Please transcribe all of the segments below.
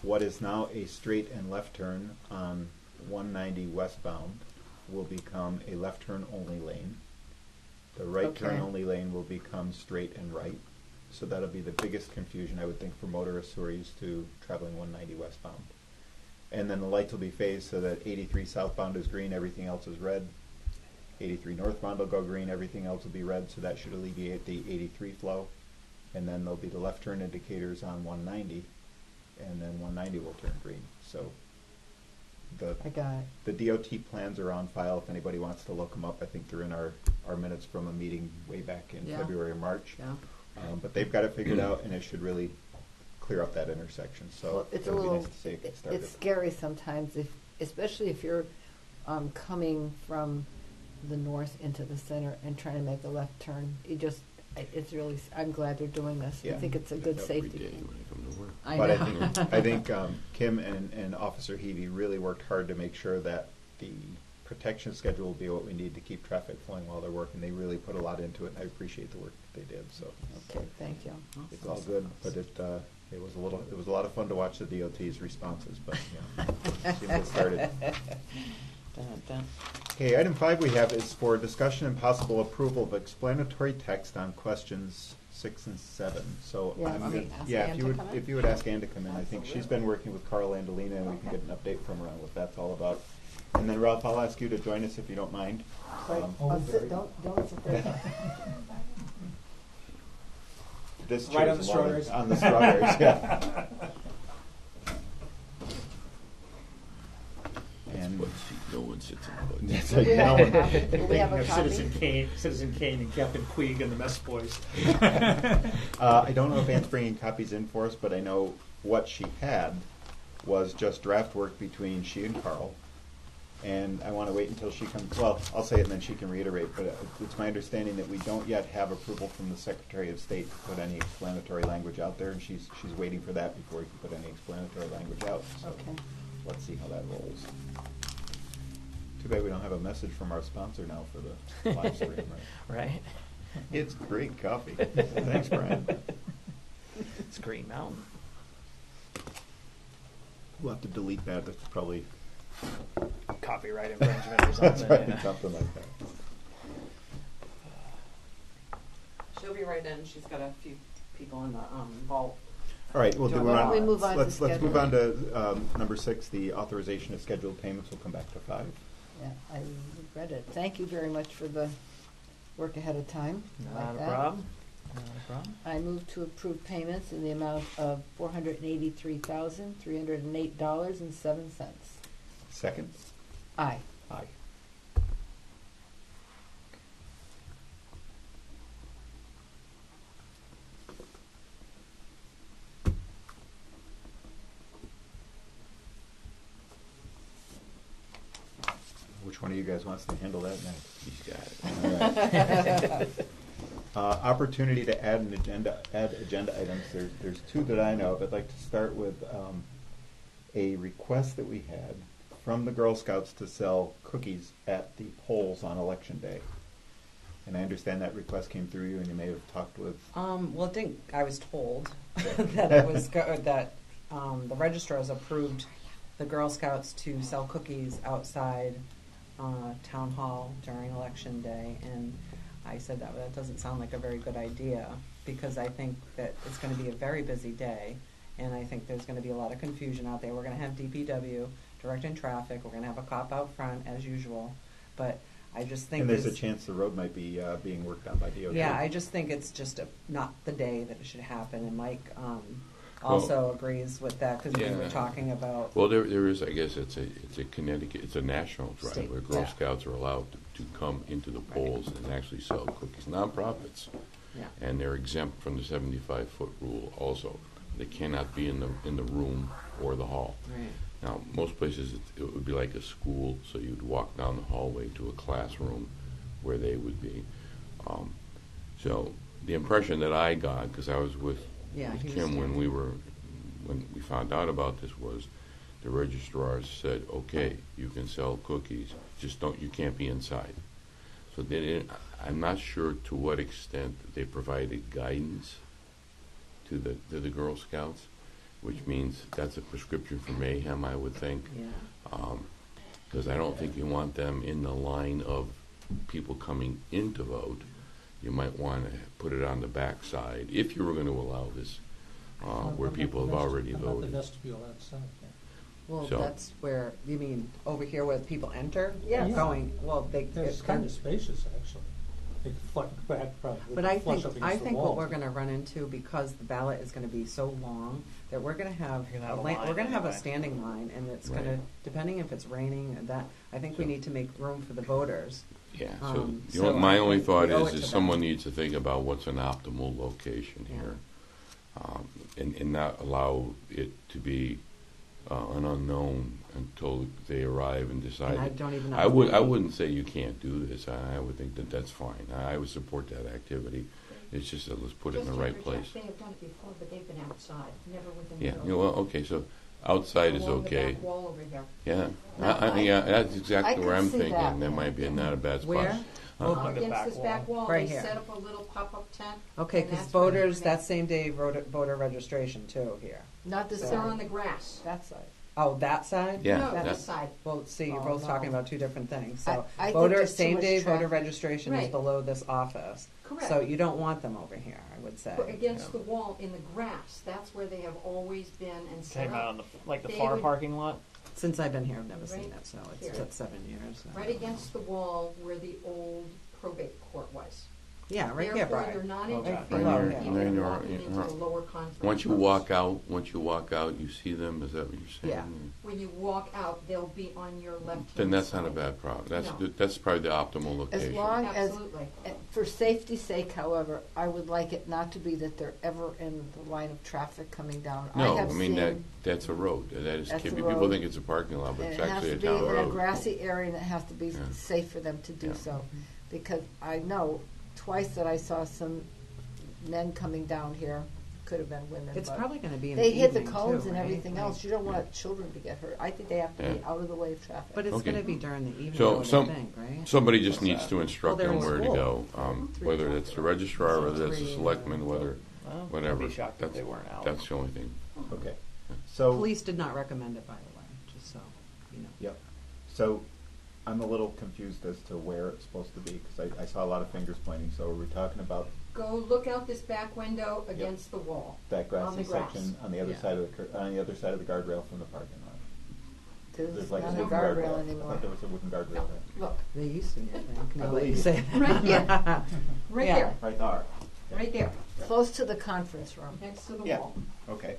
what is now a straight and left turn on 190 westbound will become a left turn only lane. The right turn only lane will become straight and right. So that'll be the biggest confusion, I would think, for motorists who are used to traveling 190 westbound. And then the lights will be phased so that 83 southbound is green, everything else is red. 83 northbound will go green, everything else will be red, so that should alleviate the 83 flow. And then there'll be the left turn indicators on 190, and then 190 will turn green. So I got it. the DOT plans are on file if anybody wants to look them up. I think they're in our minutes from a meeting way back in February or March. Yeah. But they've got it figured out, and it should really clear up that intersection. So Well, it's a it'll be little, nice to see it get started. it's scary sometimes, especially if you're coming from the north into the center and trying to make a left turn. It's really, I'm glad they're doing this. I Yeah. think it's a good safety Every day thing. when I come to work. I know. I think Kim and Officer Heavey really worked hard to make sure that the protection schedule will be what we need to keep traffic flowing while they're working. They really put a lot into it, and I appreciate the work that they did. So Okay, thank you. it's all good, but it was a lot of fun to watch the DOT's responses. But let's get started. Dun, dun. Okay, item 5 we have is for discussion and possible approval of explanatory text on questions 6 and 7. So Yeah. I'm Want me gonna- to ask yeah, Ann to come in? if you would ask Ann to come in, I think she's been working with Carl Andolina, and we can get an update from her on what that's all about. And then Ralph, I'll ask you to join us if you don't mind. Don't sit there. This Right chair on is the long- strawberries. On the strawberries, yeah. And But no one sits in the butt. that's Do we like, have no a one- copy? Do we have a Citizen copy? Kane and Captain Queeg and the mess boys. I don't know if Ann's bringing copies in for us, but I know what she had was just draft work between she and Carl. And I want to wait until she comes, well, I'll say it and then she can reiterate, but it's my understanding that we don't yet have approval from the Secretary of State to put any explanatory language out there, and she's waiting for that before we can put any explanatory language out. So Okay. let's see how that rolls. Too bad we don't have a message from our sponsor now for the live stream, right? Right. It's great coffee. Thanks, Brian. It's Green Mountain. We'll have to delete that. That's probably Copyright infringement or that's something. right, Yeah. something like that. She'll be right in. She's got a few people in the vault. All right, we'll do Why don't we move on to let's move on scheduling? to number 6, the authorization of scheduled payments. We'll come back to 5. Yeah, I read it. Thank you very much for the work ahead of time. Not Like a that. problem. Not a problem. I move to approve payments in the amount of $483,308.07. Second? Aye. Aye. Which one of you guys wants to handle that next? He's got it. All right. Opportunity to add agenda items. There's 2 that I know of. I'd like to start with a request that we had from the Girl Scouts to sell cookies at the polls on Election Day. And I understand that request came through you, and you may have talked with. Well, it didn't. I was told that it was that the registrars approved the Girl Scouts to sell cookies outside town hall during Election Day, and I said that doesn't sound like a very good idea because I think that it's going to be a very busy day, and I think there's going to be a lot of confusion out there. We're going to have DPW directing traffic. We're going to have a cop out front as usual, but I just think And there's a chance the road might be being worked on by DOT. yeah, I just think it's just not the day that it should happen. And Mike also agrees with that because we were Yeah. talking about. Well, there is, I guess, it's a Connecticut, it's a national drive State, where Girl yeah. Scouts are allowed to come into the polls and actually sell cookies. Nonprofits, Yeah. and they're exempt from the 75-foot rule also. They cannot be in the room or the hall. Right. Now, most places it would be like a school, so you'd walk down the hallway to a classroom where they would be. So the impression that I got, because I was with Yeah, he was Kim when there. when we found out about this, was the registrars said, okay, you can sell cookies, just you can't be inside. So they didn't, I'm not sure to what extent they provided guidance to the Girl Scouts. which means that's a prescription for mayhem, I would think. Yeah. Because I don't think you want them in the line of people coming in to vote. You might want to put it on the back side, if you were going to allow this, where people have already How about the voted. vestibule outside? Yeah. Well, So- that's where, you mean over here where people enter? Yes. Going, well, It's kind of spacious, actually. They could flush back, probably. They But could I flush think, up against I the think what walls. we're gonna run into, because the ballot is gonna be so long, that we're gonna have, You're gonna have a we're line gonna have a anyway. standing line, and it's Right. gonna, depending if it's raining, that, I think we So- need to make room for the voters. Yeah, so, So my I only think thought we owe is it to someone them. needs to think about what's an optimal location Yeah. here, and not allow it to be an unknown until they arrive and decide. And I don't even know. I wouldn't say you can't do this. I would think that that's fine. I would support that activity. It's just that let's put it in the Just right to place. interject, They have done it before, but they've been outside, never within the Yeah, building. you know, well, okay, so outside is Along the okay. back wall over here. Yeah, No, yeah, that's I exactly could where I'm see thinking. that. That might be not a bad spot. Where? Huh? On the Against back this back wall, Right they here. set up a little pop-up tent. Okay, and because that's where they're voters, gonna- that same day voter registration too here. Not this They're on side, the grass. that side. Oh, that side? Yeah, No, that- this side. Well, see, you're Oh, both no. talking about two different things. So I think voter, there's too same much day voter traffic. registration is Right. below this office. Correct. So you don't want them over here, I would say. But against Yeah. the wall in the grass, that's where they have always been and set Came out on up. the They farm would- parking lot. Since I've been here, I've never seen Right it, so it's here. took 7 years. Right against the wall where the old probate court was. Yeah, right here, Therefore, you're Brian. not Okay. interfering Right with here. people Right here. walking into Yeah. the lower conference Once you rooms. walk out, you see them. Is that what you're saying? Yeah. When you walk out, they'll be on your left hand Then that's not a side. bad problem. That's No. good. That's probably the optimal As location. long as, Absolutely. for safety's sake, however, I would like it not to be that they're ever in the line of traffic coming down. No, I have I mean seen, that's a road. That is. That's a People road. think it's a parking lot, but and it's it has actually to a be town in a road. grassy area, and it has to be Yeah. safe for them to do Yeah. so. Because I know twice that I saw some men coming down here, could have been women, It's but probably gonna be in they the hit the evening, cones too, and right? everything Like- else. You don't want children to get hurt. I think they have to be Yeah. out of the way of traffic. But it's Okay. gonna be during the evening, So I would some- think, right? Somebody just needs to instruct Well, they're them in where to school. go, whether it's the registrar or that's the Three, selectman, whether Well, whatever. I'd be shocked if That's they weren't out. that's the only thing. Okay. So. Police did not recommend it, by the way, just so you know. Yep. So I'm a little confused as to where it's supposed to be because I saw a lot of fingers pointing. So are we talking about Go look out this back window against the wall. that On grassy the grass. section on the other Yeah. side of on the other side of the guardrail from the parking lot? There's like not a a wooden guardrail I anymore. thought there was a wooden guardrail No, there. look, They used to, I think. Now that believe you you. say that. right here, right Yeah. there, Right there. right there, Close to the conference room. next to the Yeah. wall. Okay.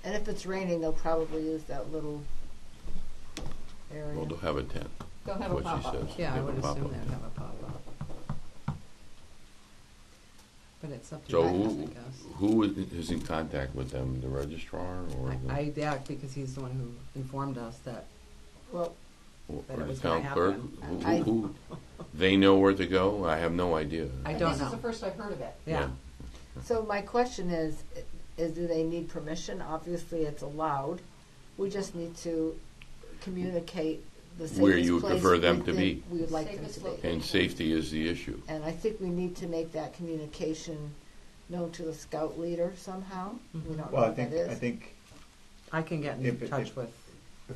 And if it's raining, they'll probably use that little area. Well, they'll have a tent. They'll have a What she pop-up. says. Yeah, I Have a would pop-up. assume they'd have a pop-up. But it's up to So you guys, I guess. who is in contact with them? The registrar or I doubt, because he's the one who informed us that, Well, that or it the was gonna town clerk? happen. Who they know where to go? I have no idea. I don't This is know. the first I've heard of it. Yeah. so my question is do they need permission? Obviously, it's allowed. We just need to communicate the safest Where you would place prefer them we to think be. We would like them Safest to be. location. And safety is the issue. And I think we need to make that communication known to the scout leader somehow. We don't know Well, what that is. I think I can get in If- touch if- with,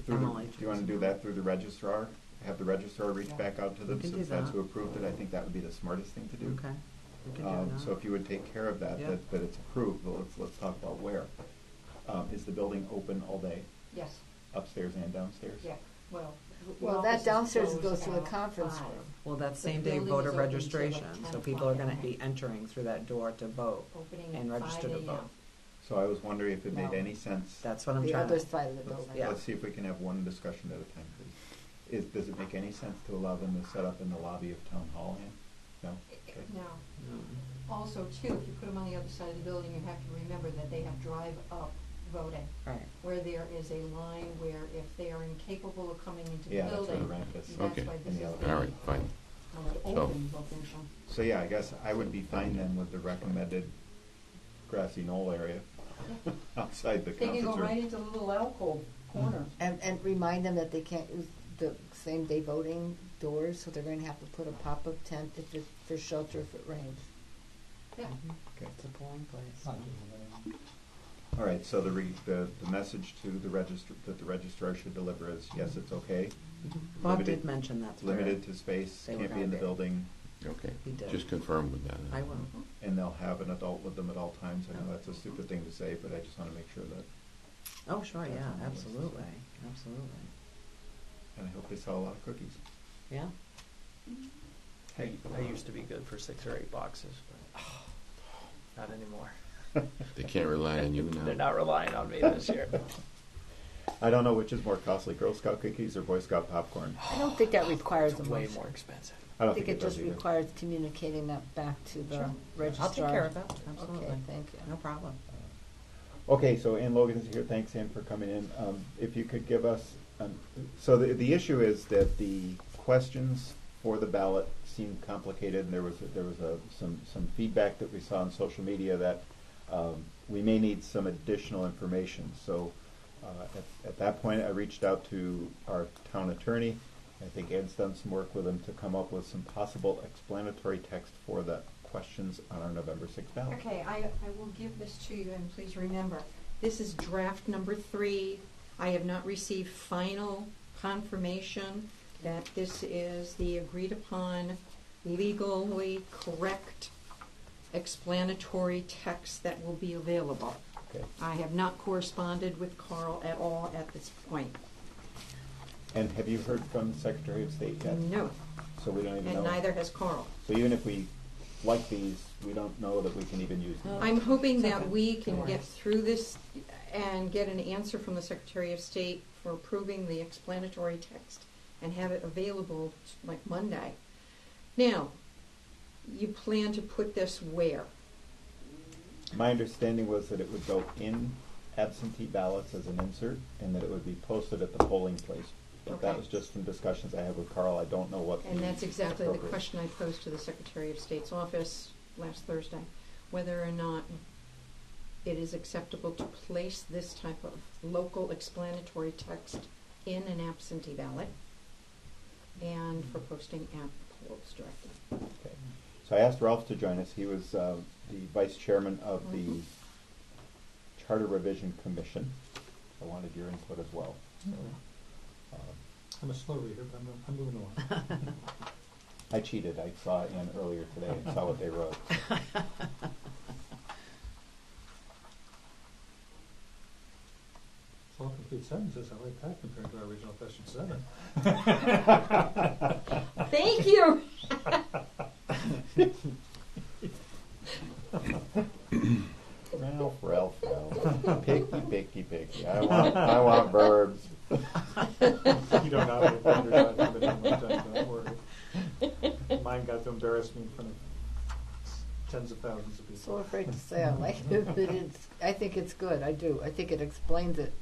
through the, Emily, do you want to do that through the registrar? Have the registrar reach Yeah. back out to them We can do since that's that. who approved it. I think that would be the smartest thing to do. okay, we can do that. So if you would take care of that, Yeah. that it's approved, but let's talk about where. Is the building open all day, Yes, upstairs and downstairs? yeah, well. the Well, office that is downstairs closed goes to the at conference 5. room. Well, that the same day building voter is open till, like, registration, 10 so people are o'clock gonna at be night. entering through that door to vote. Opening and at register 5 to a.m. vote. So I was wondering if it made No. any sense. That's what I'm The trying other to, side of the building. Yeah. Let's see if we can have one discussion at a time, please. Does it make any sense to allow them to set up in the lobby of Town Hall? Ann? No? Okay. Now, Mm, also too, if you put them on the other side of the building, you have to remember that they have drive-up voting, right. where there is a line where if they are incapable of coming into the Yeah, that's where building, the ramp is. that's Okay. why this And is the the other- All right, fine. most So- open location. So yeah, I guess I would be fine then with the recommended grassy knoll area outside the They can conference go room. right into the little alcove corner. And remind them that they can't use the same day voting doors, so they're going to have to put a pop-up tent for shelter if it rains. Yeah, Okay. It's a polling place. Not doing anything. All right, so the message to the that the registrar should deliver is, yes, it's okay. Bob Limited- did mention that's Limited to space, they were can't be in the gonna do. building, Okay, He did. just confirm with that. I will. and they'll have an adult with them at all times. I know that's a stupid thing to say, but I just want to make sure that, Oh, sure, That's yeah, on the list. absolutely, absolutely. and I hope they sell a lot of cookies. Yeah. I used to be good for 6 or 8 boxes, but not anymore. They can't rely on you now. They're not relying on me this year. I don't know which is more costly, Girl Scout cookies or Boy Scout popcorn. I don't think that requires It's a way motion. more expensive. I I don't think it does just either. requires communicating that back to the Sure. registrar. I'll take care of that, absolutely. Okay, thank you. No problem. Okay, so Ann Logan is here. Thanks, Ann, for coming in. If you could give us, so the issue is that the questions for the ballot seemed complicated, and there was some feedback that we saw on social media that we may need some additional information. So at that point, I reached out to our town attorney. I think Ed's done some work with him to come up with some possible explanatory text for the questions on our November 6th ballot. Okay, I will give this to you, and please remember, this is draft number 3. I have not received final confirmation that this is the agreed-upon, legally correct explanatory text that will be available. Okay. I have not corresponded with Carl at all at this point. And have you heard from the Secretary of State yet? No, So we don't even know. and neither has Carl. So even if we like these, we don't know that we can even use them. I'm hoping that Okay. we No can get worries. through this and get an answer from the Secretary of State for approving the explanatory text and have it available like Monday. Now, you plan to put this where? My understanding was that it would go in absentee ballots as an insert, and that it would be posted at the polling place. But that Okay. was just from discussions I had with Carl. I don't know what. And that's exactly the appropriate- question I posed to the Secretary of State's office last Thursday, whether or not it is acceptable to place this type of local explanatory text in an absentee ballot and for posting at polls directly. Okay. So I asked Ralph to join us. He was the vice chairman of the Mhm. Charter Revision Commission. I wanted your input as well. So, I'm a slow reader, but I'm moving along. I cheated. I saw Ann earlier today and saw what they wrote. It's all complete sentences. I like that compared to our original question 7. Thank you. Ralph. Picky. I want verbs. You don't know how to understand it how much time, don't worry. Mine got to embarrass me in front of tens of thousands of people. So afraid to say I like it, but I think it's good. I do. I think it explains it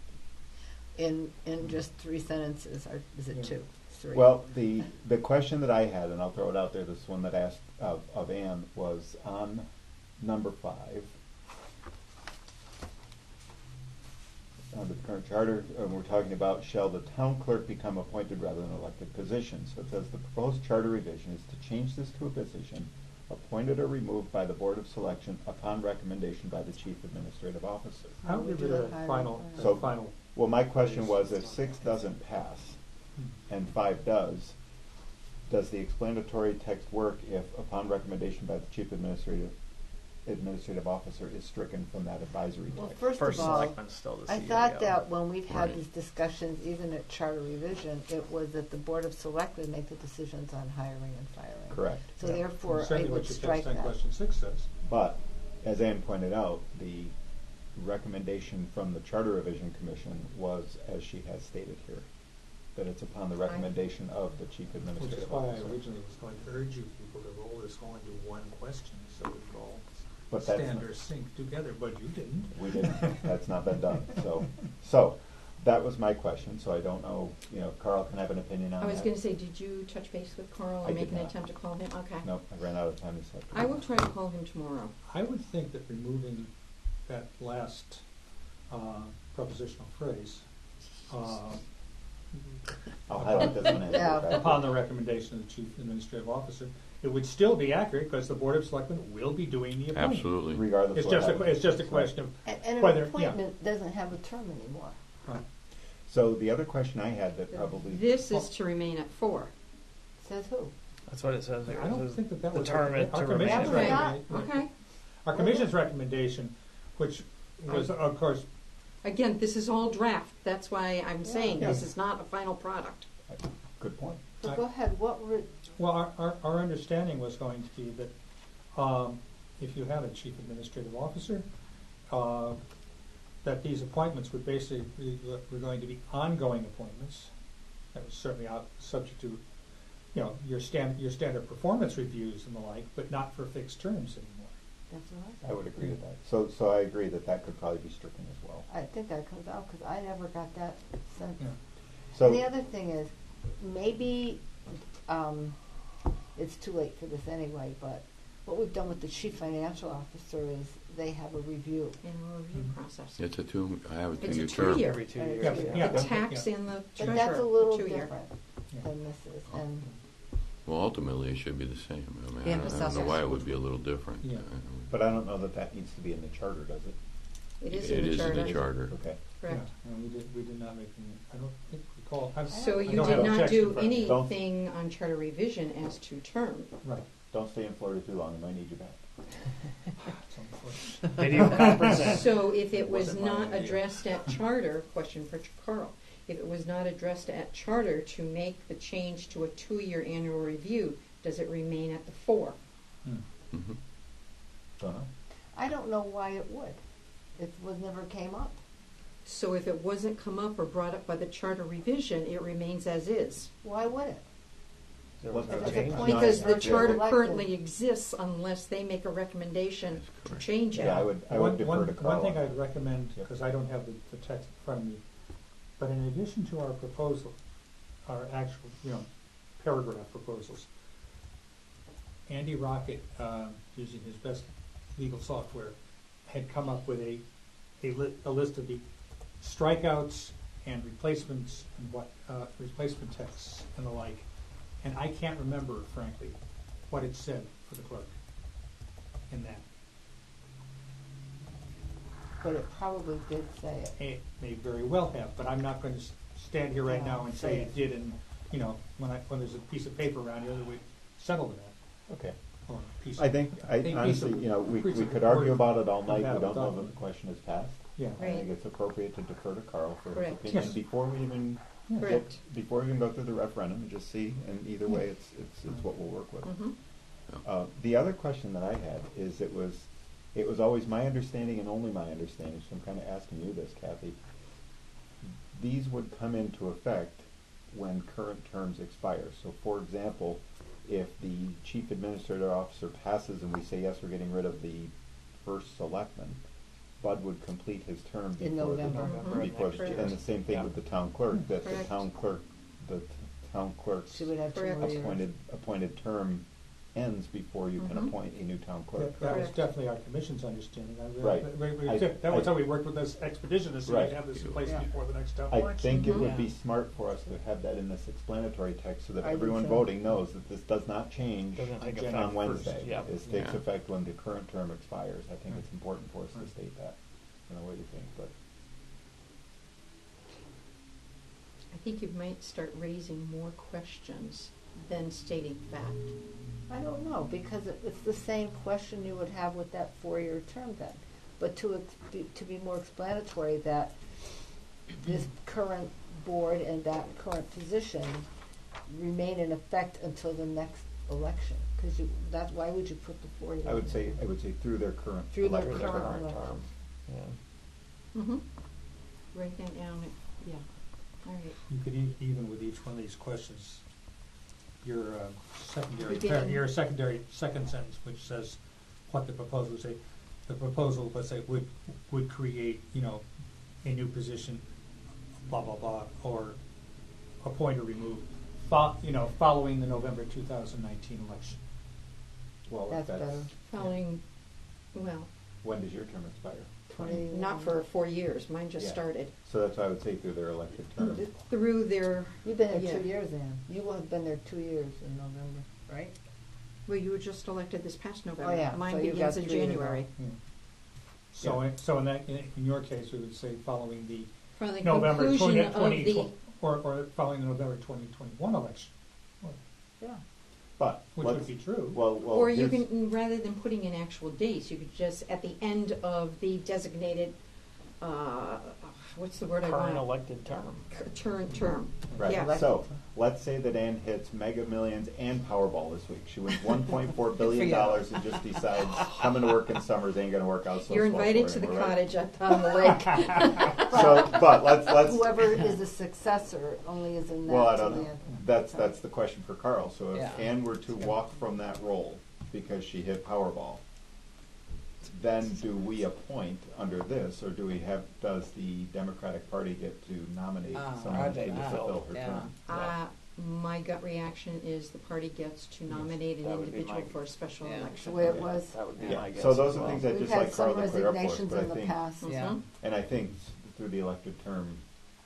in just 3 sentences. Or is it Yeah. 2? 3. Well, the question that I had, and I'll throw it out there, this one that I asked of Ann, was on number 5. Under the current charter, we're talking about shall the town clerk become appointed rather than elected position. So it says the proposed charter revision is to change this to a position appointed or removed by the Board of Selection upon recommendation by the Chief Administrative Officer. I'll give it a final, So- final. Well, my question was, if 6 doesn't pass and 5 does the explanatory text work if upon recommendation by the Chief Administrative Officer is stricken from that advisory Well, text? first First of all, selectman's still the I CEO. thought that when we've had Right. these discussions, even at charter revision, it was that the Board of Selectmen make the decisions on hiring and firing. Correct. So Yeah. therefore, I Certainly would what your strike text on that. question 6 says. But, as Ann pointed out, the recommendation from the Charter Revision Commission was, as she has stated here, that it's upon the recommendation of the Chief Which is Administrative why I Officer. originally was going to urge you people to roll this all into one question, so we could all But that's stand not- or sink together, but you didn't. We didn't, that's not been done, so that was my question, so I don't know, Carl can have an opinion on I that. was going to say, did you touch base with Carl I and did make an not. attempt to call him? Okay. Nope, I ran out of time this afternoon. I will try to call him tomorrow. I would think that removing that last prepositional phrase, I'll highlight this one in. Yeah. okay? upon the recommendation of the Chief Administrative Officer, it would still be accurate because the Board of Selectmen will be doing the appointment. Absolutely. regardless. It's what just happens. it's just a question of And whether an appointment doesn't have a term anymore. Right. So the other question I had that probably. This is to remain at 4. Says who? That's what it says there. I It don't says think that the was term our, it our to commission's remain. recommendation. Okay. Our commission's recommendation, which was, of course, Again, this is all draft. That's why I'm saying Yeah. this is not a final product. Good point. So go ahead, what were, well, our understanding was going to be that if you had a chief administrative officer, that these appointments would basically were going to be ongoing appointments. That was certainly subject to, your standard performance reviews and the like, but not for fixed terms anymore. that's what I I thought. would agree with that. So I agree that could probably be stricken as well. I think that comes out, because I never got that sense. Yeah. So And the other thing is, maybe, it's too late for this anyway, but what we've done with the chief financial officer is they have a review. Annual review process. It's I have a It's a two-year term. 2-year. every 2 Yeah, years. yeah. The tax and the But treasurer. that's a little 2-year. different Yeah. than this is, and Well, ultimately, it should be the same. I mean, Yeah, I don't know assessors. why it would be a little different. Yeah. but I don't know that needs to be in the charter, does it? It is It in the is charter. in the charter. Okay. Correct. Yeah, and we did not make any, I don't think recall. So I you don't did have not objection, do but- anything on charter revision as to term. Right. Don't stay in Florida too long. I might need you back. It's unfortunate. Video conference. So if it was Wasn't my not idea. addressed at charter, question for Carl, if it was not addressed at charter to make the change to a 2-year annual review, does it remain at the 4? Mm-hmm. Don't know. I don't know why it would. It was never came up. So if it wasn't come up or brought up by the charter revision, it remains as is. Why would it? There was no Because change. the point- Because the Not charter elected. currently exists unless they make a recommendation That's to correct. change it. Yeah, I would defer to Carl. One thing I'd recommend, Yep. because I don't have the text in front of me, but in addition to our proposal, our actual, paragraph proposals, Andy Rocket, using his best legal software, had come up with a list of the strikeouts and replacements and replacement texts and the like. And I can't remember, frankly, what it said for the clerk in that. But it probably did say it. It may very well have, but I'm not going to stand here right now and say it did. And when there's a piece of paper around here that we settled it at, Okay. or a piece. I think, a piece honestly, of- we piece of could argue wording about it all night. We about don't know it. that the question is passed. Yeah. I think Right. it's appropriate to defer to Carl for his Correct. opinion Yes. before we even Yeah. Correct. before we even go through the referendum and just see. And either way, it's what we'll work with. Mhm. The other question that I had is it was always my understanding and only my understanding, so I'm kind of asking you this, Kathy. These would come into effect when current terms expire. So, for example, if the chief administrative officer passes and we say, yes, we're getting rid of the first selectman, Bud would complete his term In before November. and the same thing with the town clerk, that the Correct. town clerk's She would have two Correct. more years. appointed term ends before you can Mhm. appoint a new town clerk. That was Correct. definitely our commission's understanding. Right. That was how we worked with us expeditiously, Right. to have this in place Yeah. before the next town I election. think it would Mhm. be smart for us to have that in this explanatory text so that I do everyone too. voting knows that this does not change Doesn't take effect on first. Wednesday. Yeah. This takes Yeah. effect when the current term expires. I think it's important for us to Right. state that. I don't know what you think, but I think you might start raising more questions than stating fact. I don't know, because it's the same question you would have with that 4-year term then. But to be more explanatory, that this current board and that current position remain in effect until the next election. Because why would you put the 4 years? I would say through their current Through their elected current term. election. Yeah. Mm-hmm. Write that down, yeah, all right. You could even with each one of these questions, your Beginning. your secondary second sentence, which says what the proposal would say. The proposal, let's say, would create, a new position, blah blah blah, or appoint or remove, following the November 2019 election. Well, That's better. Following, well, when does your term expire? 20. not for 4 years, mine just Yeah. started. So that's why I would say through their elected term. Through their, You've been there Yeah. 2 years, Ann. You will have been there 2 years in November, right? Well, you were just elected this past November. Oh, yeah, Mine so you begins got in 3 to go. January. Yeah. So in that, in your case, we would say following the From the November conclusion 20, of the, or following the November 2021 election, Yeah. But which let's, would be true. well, or you here's- can, rather than putting in actual dates, you could just, at the end of the designated, what's the word I want? Current elected term. Term. Right. Yeah. So let's say that Ann hits Mega Millions and Powerball this week. She wins $1.4 billion and just decides coming to work in summers ain't going to work out so You're slow invited for to the her, right? cottage on the lake. So, but let's. Whoever is a successor only is in that. Well, I till don't the know. end. That's the question for Carl. So if Yeah. Ann were to walk from that role because she hit Powerball, then do we appoint under this, or does the Democratic Party get to nominate someone Roger, to fulfill her yeah. term? My gut reaction is the party gets to nominate an That would be individual my- for a special Yeah. The election. way it was. That would be Yeah. my guess. So those as are well. things I'd We've just had like Carl some to clear up for us, resignations but I in the think, past. Yeah. and I think through the elected term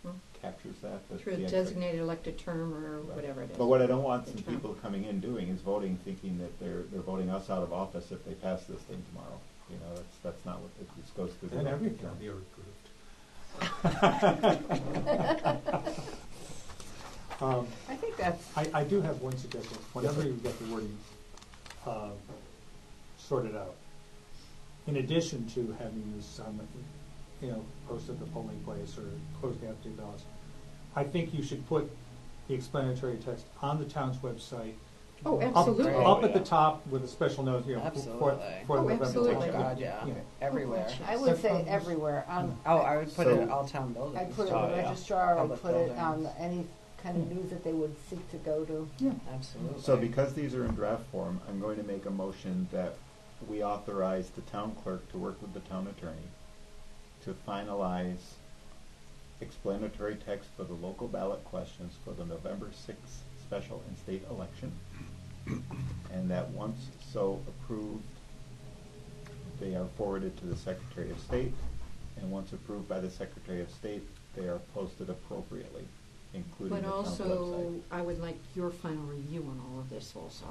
Hmm. captures that. Through a the designated elected term or Right. whatever it is. But what I don't want The some term. people coming in doing is voting, thinking that they're voting us out of office if they pass this thing tomorrow. You know, that's not what this goes through. the Then elected everything term. will be approved. I think that's, I do have one suggestion. Whenever you get the wording sorted out, in addition to having this, posted at the polling place or closed the absentee ballots, I think you should put the explanatory text on the town's website. Oh, Up, absolutely. up at the yeah. top with a special note, Absolutely. for Oh, the November absolutely. Oh, election. God, yeah. Yeah. Everywhere. I would That's say fine. everywhere. Oh, I would put it So- in all town buildings. I'd put it Oh, in the yeah. registrar, I'd Public put it on buildings. any kind of news that they would seek to go to. Absolutely. So because these are in draft form, I'm going to make a motion that we authorize the town clerk to work with the town attorney to finalize explanatory text for the local ballot questions for the November 6th special and state election. And that once so approved, they are forwarded to the Secretary of State. And once approved by the Secretary of State, they are posted appropriately, including But the town's also, website. I would like your final review on all of this also.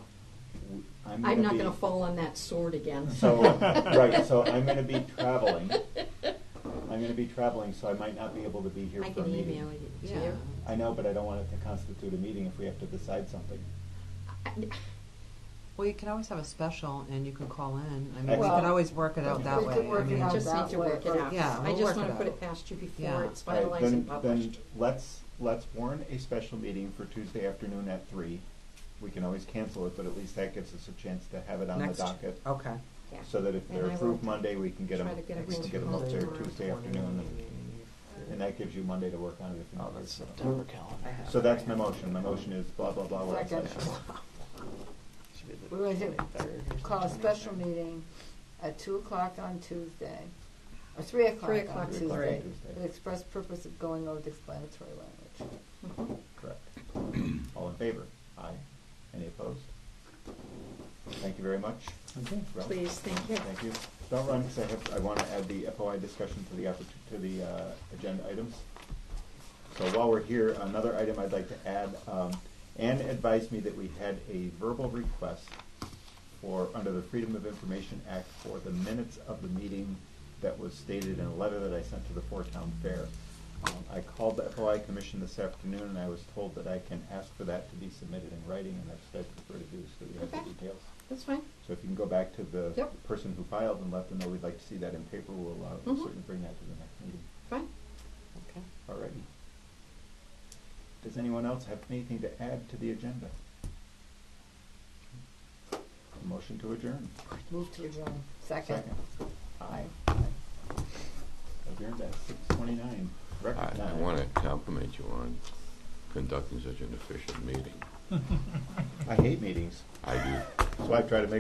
I'm I'm not be- gonna fall on that sword again. So, right, so I'm gonna be traveling. So I might not be able to be here I for a can meeting. email it to Yeah. you. I know, but I don't want it to constitute a meeting if we have to decide something. Well, you can always have a special and you can call in. I mean, we Excellent. could always work it out that We way. could work I it mean, out Just that need to way, work it or- out. Yeah, I we'll just work wanna it put out. it past you before Yeah. it's Right, finalized then- and published. Then let's warn a special meeting for Tuesday afternoon at 3. We can always cancel it, but at least that gives us a chance to have it on Next- the docket. Okay. Yeah. So that if And they're I will approved Monday, we can get them, try to get it we can get them up posted there tomorrow. Tuesday afternoon. And that gives you Monday to work on it if you Oh, need that's to. September calendar. I have So it that's right my here. motion. My motion is blah, blah, blah, work Second. session. Should be the We're going to 23rd or call a something. special meeting at 2:00 on Tuesday, or 3:00 3 on o'clock on Tuesday, Tuesday. for the express purpose of going over the explanatory language. Mhm. Correct. All in favor? Aye. Any opposed? Thank you very much. Okay. Ralph? Please, thank you. Thank you. Don't run, because I want to add the FOI discussion to the agenda items. So while we're here, another item I'd like to add, Ann advised me that we had a verbal request under the Freedom of Information Act for the minutes of the meeting that was stated in a letter that I sent to the Town Fair. I called the FOI Commission this afternoon, and I was told that I can ask for that to be submitted in writing, and that's what I prefer to do, so we have the Okay. details. That's fine. So if you can go back to the Yep. person who filed and let them know we'd like to see that in paper, we'll Mhm. certainly bring that to the next meeting. Fine. Okay. Alrighty. Does anyone else have anything to add to the agenda? Motion to adjourn. Move to adjourn. Second. Aye. Adjourned at 6:29. Record I time. want to compliment you on conducting such an efficient meeting. I hate meetings, I do. so I try to make